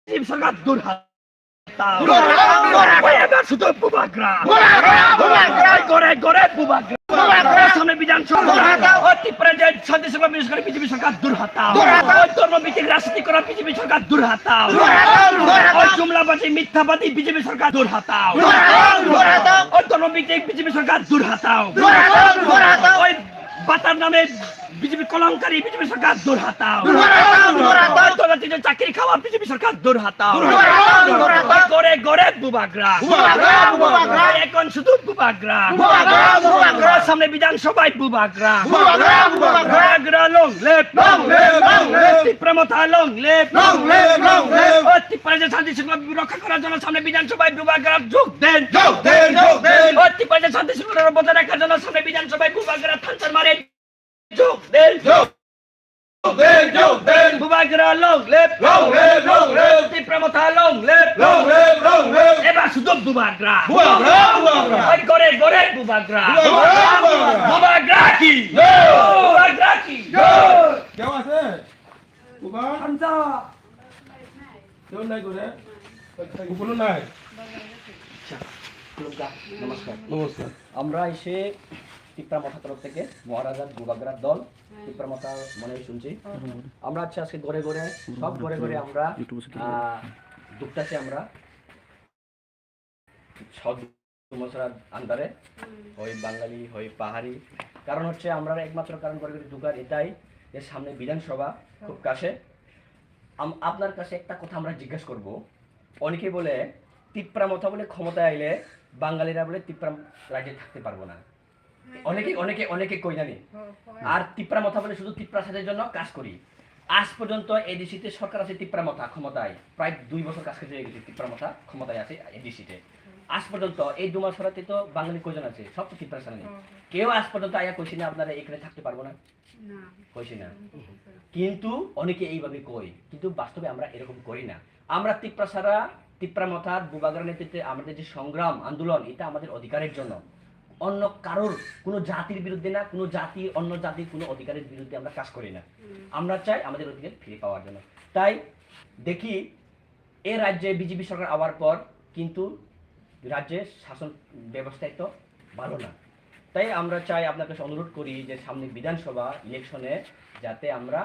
সরকার দুর্হাত সামনে বিধানসভা বিজেপি সরকার দুর্হাতাও ধর্মভিত্তিক রাজনীতি করা বিজেপি সরকার দুর্হাতাও জুমলাবাদী মিথ্যাবাদী বিজেপি সরকার দুর্হাতাও ধর্মভিত্তিক বিজেপি সরকার দুর্হাতাও ওই বাতার নামে বিজেপি কলঙ্কারী বিজেপি সরকার দুর্হাতাও চাকরি খাওয়া বিজেপি সরকার দুর্হাতাও গড়ে গড়ে বুবাগ্রা এখন শুধু বুবাগ্রা সামনে বিধানসভায় বুবাগ্রা লং লেপ তীব্রমতা লং লেপ শান্তি শৃঙ্খলা রক্ষা করার জন্য সামনে বিধানসভায় বুবাগ্রা যোগ দেন শান্তি শৃঙ্খলা বজায় রাখার জন্য সামনে বিধানসভায় বুবাগ্রা থানচার মারে যোগ দেন বুবাগ্রা লং লেপ তীব্রমতা লং লেপ এবার শুধু বুবাগ্রা গড়ে গড়ে বুবাগ্রা বুবাগ্রা কি বুবাগ্রা কি কেমন আছে বুবা শান্তা কেউ নাই করে কোনো নাই নমস্কার নমস্কার আমরা এসে তীব্রমতা তরফ থেকে মহারাজার বুবাগ্রার দল তীব্রমতা মনে শুনছি আমরা আজকে ঘরে ঘরে সব ঘরে ঘরে আমরা দুপটাতে আমরা সব মশলার আন্দারে হয় বাঙালি হয় পাহাড়ি কারণ হচ্ছে আমরা একমাত্র কারণ করে ঢুকার এটাই যে সামনে বিধানসভা খুব কাছে আপনার কাছে একটা কথা আমরা জিজ্ঞাসা করব অনেকে বলে তীব্রমতা বলে ক্ষমতায় আইলে বাঙালিরা বলে তীব্রাম রাজ্যে থাকতে পারবো না অনেকে অনেকে অনেকে কই জানি আর তীব্রমতা বলে শুধু তীব্রাসাদের জন্য কাজ করি আজ পর্যন্ত এডিসিতে সরকার আছে তীব্রমতা ক্ষমতায় প্রায় 2 বছর কাজ করে গেছে তীব্রমতা ক্ষমতায় আছে এডিসিতে আজ পর্যন্ত এই 2 মাস ধরে তো বাঙালি কয়জন আছে সব তো তীব্রাসা নেই কেউ আজ পর্যন্ত আয়া কইছে না আপনারা এখানে থাকতে পারবো না কইছে না কিন্তু অনেকে এইভাবে কই কিন্তু বাস্তবে আমরা এরকম করি না আমরা তীব্রাসারা তীব্রমতা বুবাগ্রার নেতৃত্বে আমাদের যে সংগ্রাম আন্দোলন এটা আমাদের অধিকারের জন্য অন্য কারোর কোনো জাতির বিরুদ্ধে না কোনো জাতি অন্য জাতির কোনো অধিকারের বিরুদ্ধে আমরা কাজ করি না আমরা চাই আমাদের অধিকার ফিরে পাওয়ার জন্য তাই দেখি এই রাজ্যে বিজেপি সরকার আওয়ার পর কিন্তু রাজ্যের শাসন ব্যবস্থায় তো ভালো না তাই আমরা চাই আপনার কাছে অনুরোধ করি যে সামনে বিধানসভা ইলেকশনে যাতে আমরা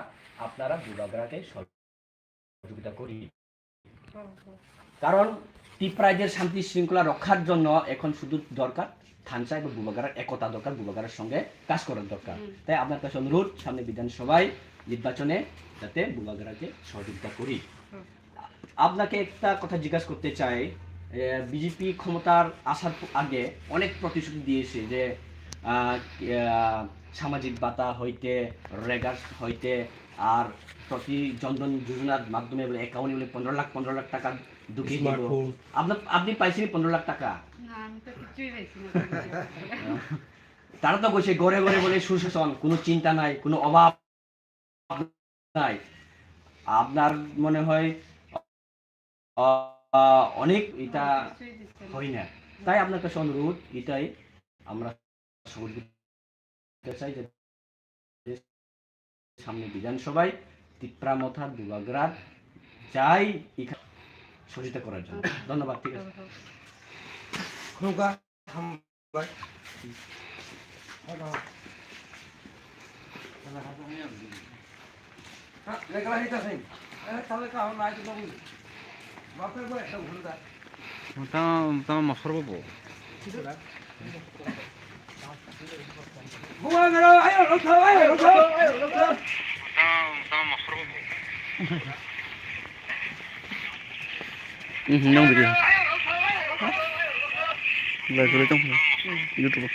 আপনারা বুবাগ্রাকে সহযোগিতা করি কারণ তীব্রাজ্যের শান্তি শৃঙ্খলা রক্ষার জন্য এখন শুধু দরকার থানচা এবং বুবাগ্রার একতা দরকার বুবাগ্রার সঙ্গে কাজ করার দরকার তাই আপনার কাছে অনুরোধ সামনে বিধানসভায় নির্বাচনে যাতে বুবাগ্রাকে সহযোগিতা করি আপনাকে একটা কথা জিজ্ঞাসা করতে চাই বিজেপি ক্ষমতার আসার আগে অনেক প্রতিশ্রুতি দিয়েছে যে সামাজিক ভাতা হইতে রেগার হইতে আর প্রতি জনধন যোজনার মাধ্যমে বলে অ্যাকাউন্টে বলে 15 লাখ টাকা ঢুকিয়ে দিব আপনি পাইছেন 15 লাখ টাকা তারা তো কইছে ঘরে ঘরে বলে সুশাসন কোনো চিন্তা নাই কোনো অভাব নাই আপনার মনে হয় অনেক এটা হয় না তাই আপনার কাছে অনুরোধ এটাই আমরা চাই যে সামনে বিধানসভায় তীব্রমতা বুবাগ্রার চাই সহযোগিতা করার জন্য ধন্যবাদ ঠিক আছে মাছৰ পাব nông video lại rồi trong YouTube